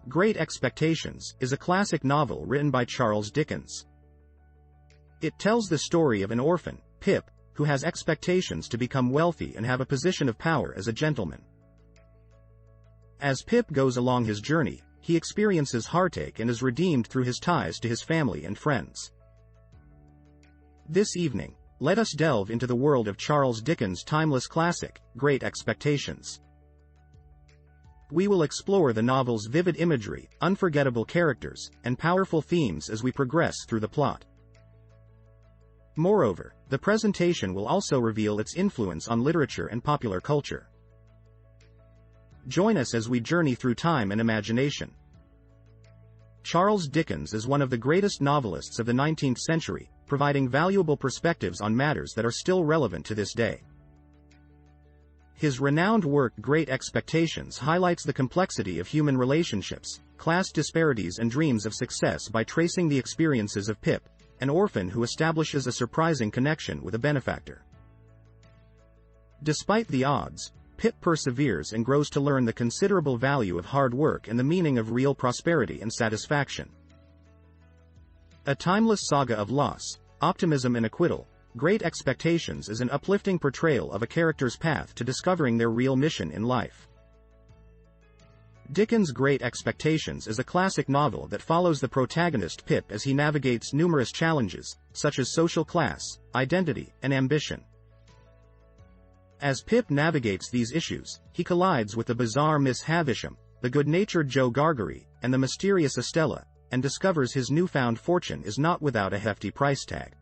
Great Expectations is a classic novel written by Charles Dickens. It tells the story of an orphan, Pip, who has expectations to become wealthy and have a position of power as a gentleman. As Pip goes along his journey, he experiences heartache and is redeemed through his ties to his family and friends. This evening, let us delve into the world of Charles Dickens' timeless classic, Great Expectations. We will explore the novel's vivid imagery, unforgettable characters, and powerful themes as we progress through the plot. Moreover, the presentation will also reveal its influence on literature and popular culture. Join us as we journey through time and imagination. Charles Dickens is one of the greatest novelists of the 19th century, providing valuable perspectives on matters that are still relevant to this day. His renowned work Great Expectations highlights the complexity of human relationships, class disparities and dreams of success by tracing the experiences of Pip, an orphan who establishes a surprising connection with a benefactor. Despite the odds, Pip perseveres and grows to learn the considerable value of hard work and the meaning of real prosperity and satisfaction. A timeless saga of loss, optimism and acquittal, Great Expectations is an uplifting portrayal of a character's path to discovering their real mission in life. Dickens' Great Expectations is a classic novel that follows the protagonist Pip as he navigates numerous challenges, such as social class, identity, and ambition. As Pip navigates these issues, he collides with the bizarre Miss Havisham, the good-natured Joe Gargery, and the mysterious Estella, and discovers his newfound fortune is not without a hefty price tag.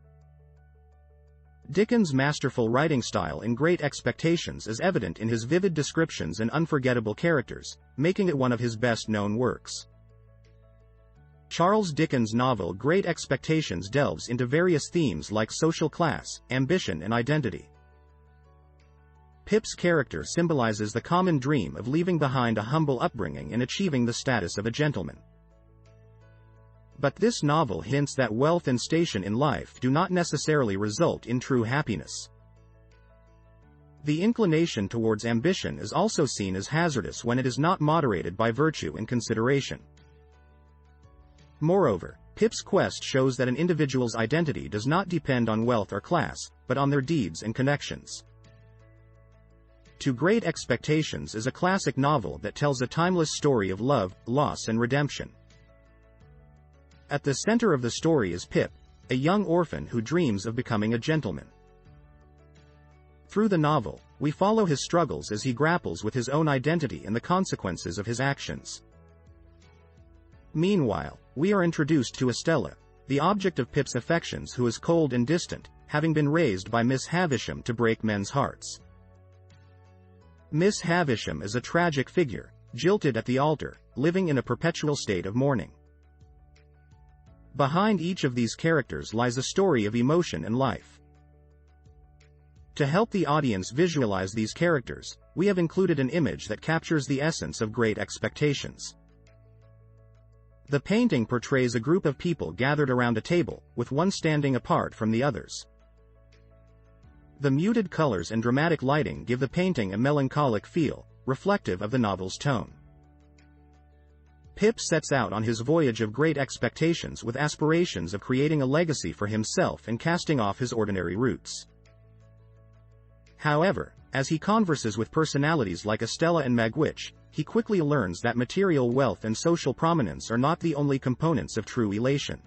Dickens' masterful writing style in Great Expectations is evident in his vivid descriptions and unforgettable characters, making it one of his best-known works. Charles Dickens' novel Great Expectations delves into various themes like social class, ambition and identity. Pip's character symbolizes the common dream of leaving behind a humble upbringing and achieving the status of a gentleman. But this novel hints that wealth and station in life do not necessarily result in true happiness. The inclination towards ambition is also seen as hazardous when it is not moderated by virtue and consideration. Moreover, Pip's quest shows that an individual's identity does not depend on wealth or class, but on their deeds and connections. To Great Expectations is a classic novel that tells a timeless story of love, loss and redemption. At the center of the story is Pip, a young orphan who dreams of becoming a gentleman. Through the novel, we follow his struggles as he grapples with his own identity and the consequences of his actions. Meanwhile, we are introduced to Estella, the object of Pip's affections who is cold and distant, having been raised by Miss Havisham to break men's hearts. Miss Havisham is a tragic figure, jilted at the altar, living in a perpetual state of mourning. Behind each of these characters lies a story of emotion and life. To help the audience visualize these characters, we have included an image that captures the essence of Great Expectations. The painting portrays a group of people gathered around a table, with one standing apart from the others. The muted colors and dramatic lighting give the painting a melancholic feel, reflective of the novel's tone. Pip sets out on his voyage of great expectations with aspirations of creating a legacy for himself and casting off his ordinary roots. However, as he converses with personalities like Estella and Magwitch, he quickly learns that material wealth and social prominence are not the only components of true elation.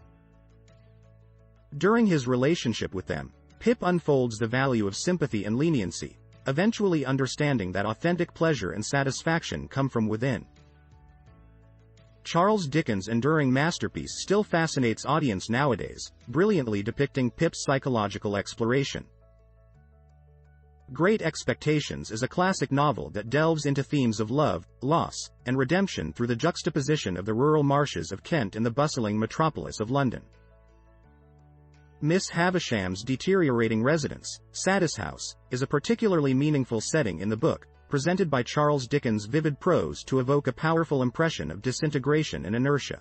During his relationship with them, Pip unfolds the value of sympathy and leniency, eventually understanding that authentic pleasure and satisfaction come from within. Charles Dickens' enduring masterpiece still fascinates audience nowadays, brilliantly depicting Pip's psychological exploration. Great Expectations is a classic novel that delves into themes of love, loss, and redemption through the juxtaposition of the rural marshes of Kent and the bustling metropolis of London. Miss Havisham's deteriorating residence, Satis House, is a particularly meaningful setting in the book, presented by Charles Dickens' vivid prose to evoke a powerful impression of disintegration and inertia.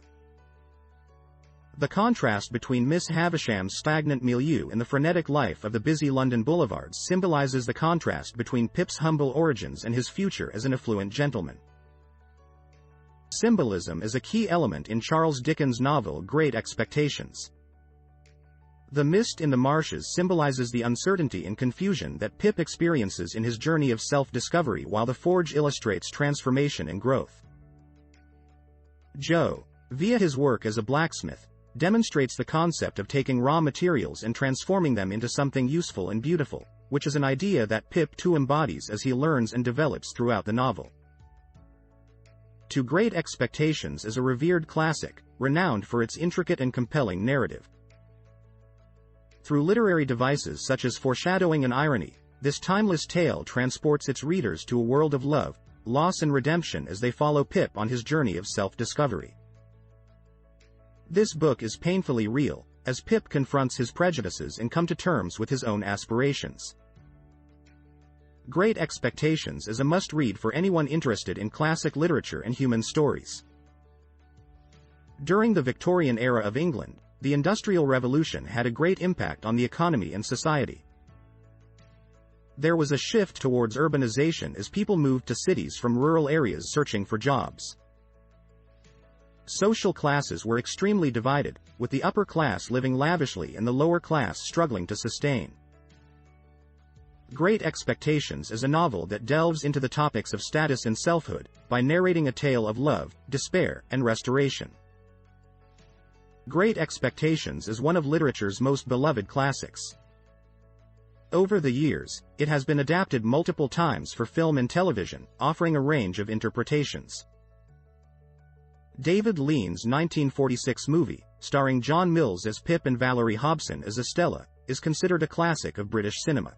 The contrast between Miss Havisham's stagnant milieu and the frenetic life of the busy London boulevards symbolizes the contrast between Pip's humble origins and his future as an affluent gentleman. Symbolism is a key element in Charles Dickens' novel Great Expectations. The mist in the marshes symbolizes the uncertainty and confusion that Pip experiences in his journey of self-discovery, while the forge illustrates transformation and growth. Joe, via his work as a blacksmith, demonstrates the concept of taking raw materials and transforming them into something useful and beautiful, which is an idea that Pip too embodies as he learns and develops throughout the novel. To Great Expectations is a revered classic, renowned for its intricate and compelling narrative. Through literary devices such as foreshadowing and irony, this timeless tale transports its readers to a world of love, loss and redemption as they follow Pip on his journey of self-discovery. This book is painfully real, as Pip confronts his prejudices and comes to terms with his own aspirations. Great Expectations is a must-read for anyone interested in classic literature and human stories. During the Victorian era of England, the Industrial Revolution had a great impact on the economy and society. There was a shift towards urbanization as people moved to cities from rural areas searching for jobs. Social classes were extremely divided, with the upper class living lavishly and the lower class struggling to sustain. Great Expectations is a novel that delves into the topics of status and selfhood, by narrating a tale of love, despair, and restoration. Great Expectations is one of literature's most beloved classics. Over the years, it has been adapted multiple times for film and television, offering a range of interpretations. David Lean's 1946 movie, starring John Mills as Pip and Valerie Hobson as Estella, is considered a classic of British cinema.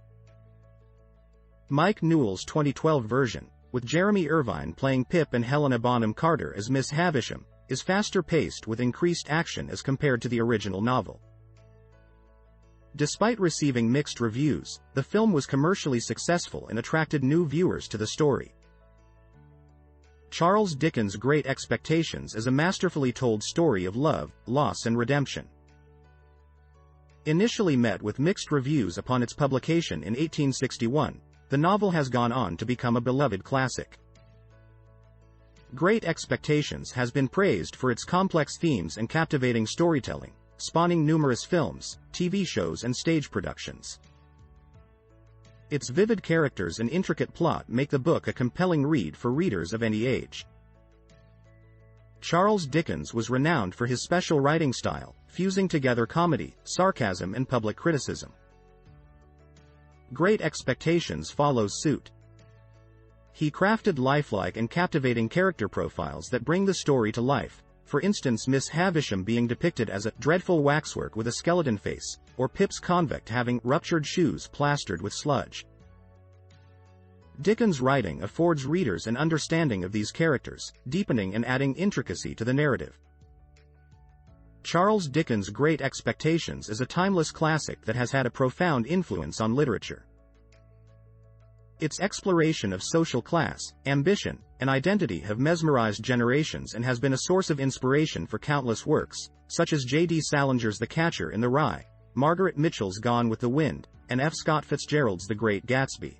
Mike Newell's 2012 version, with Jeremy Irvine playing Pip and Helena Bonham Carter as Miss Havisham, is faster paced with increased action as compared to the original novel. Despite receiving mixed reviews, the film was commercially successful and attracted new viewers to the story. Charles Dickens' Great Expectations is a masterfully told story of love, loss and redemption. Initially met with mixed reviews upon its publication in 1861, the novel has gone on to become a beloved classic. Great Expectations has been praised for its complex themes and captivating storytelling, spawning numerous films, TV shows and stage productions. Its vivid characters and intricate plot make the book a compelling read for readers of any age. Charles Dickens was renowned for his special writing style, fusing together comedy, sarcasm and public criticism. Great Expectations follows suit. He crafted lifelike and captivating character profiles that bring the story to life, for instance Miss Havisham being depicted as a dreadful waxwork with a skeleton face, or Pip's convict having ruptured shoes plastered with sludge. Dickens' writing affords readers an understanding of these characters, deepening and adding intricacy to the narrative. Charles Dickens' Great Expectations is a timeless classic that has had a profound influence on literature. Its exploration of social class, ambition, and identity have mesmerized generations and has been a source of inspiration for countless works, such as J.D. Salinger's The Catcher in the Rye, Margaret Mitchell's Gone with the Wind, and F. Scott Fitzgerald's The Great Gatsby.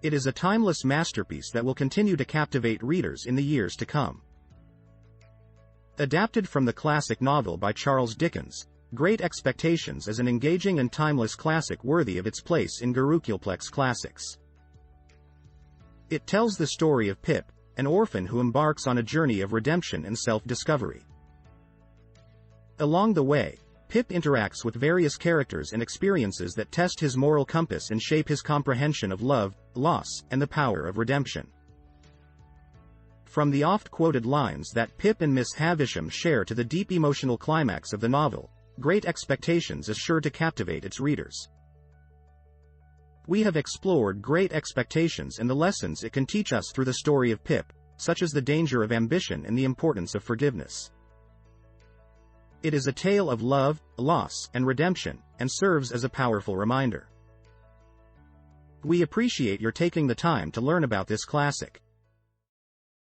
It is a timeless masterpiece that will continue to captivate readers in the years to come. Adapted from the classic novel by Charles Dickens, Great Expectations is an engaging and timeless classic worthy of its place in Gurukulplex classics. It tells the story of Pip, an orphan who embarks on a journey of redemption and self-discovery. Along the way, Pip interacts with various characters and experiences that test his moral compass and shape his comprehension of love, loss, and the power of redemption. From the oft-quoted lines that Pip and Miss Havisham share to the deep emotional climax of the novel, Great Expectations is sure to captivate its readers. We have explored Great Expectations and the lessons it can teach us through the story of Pip, such as the danger of ambition and the importance of forgiveness. It is a tale of love, loss, and redemption, and serves as a powerful reminder. We appreciate your taking the time to learn about this classic.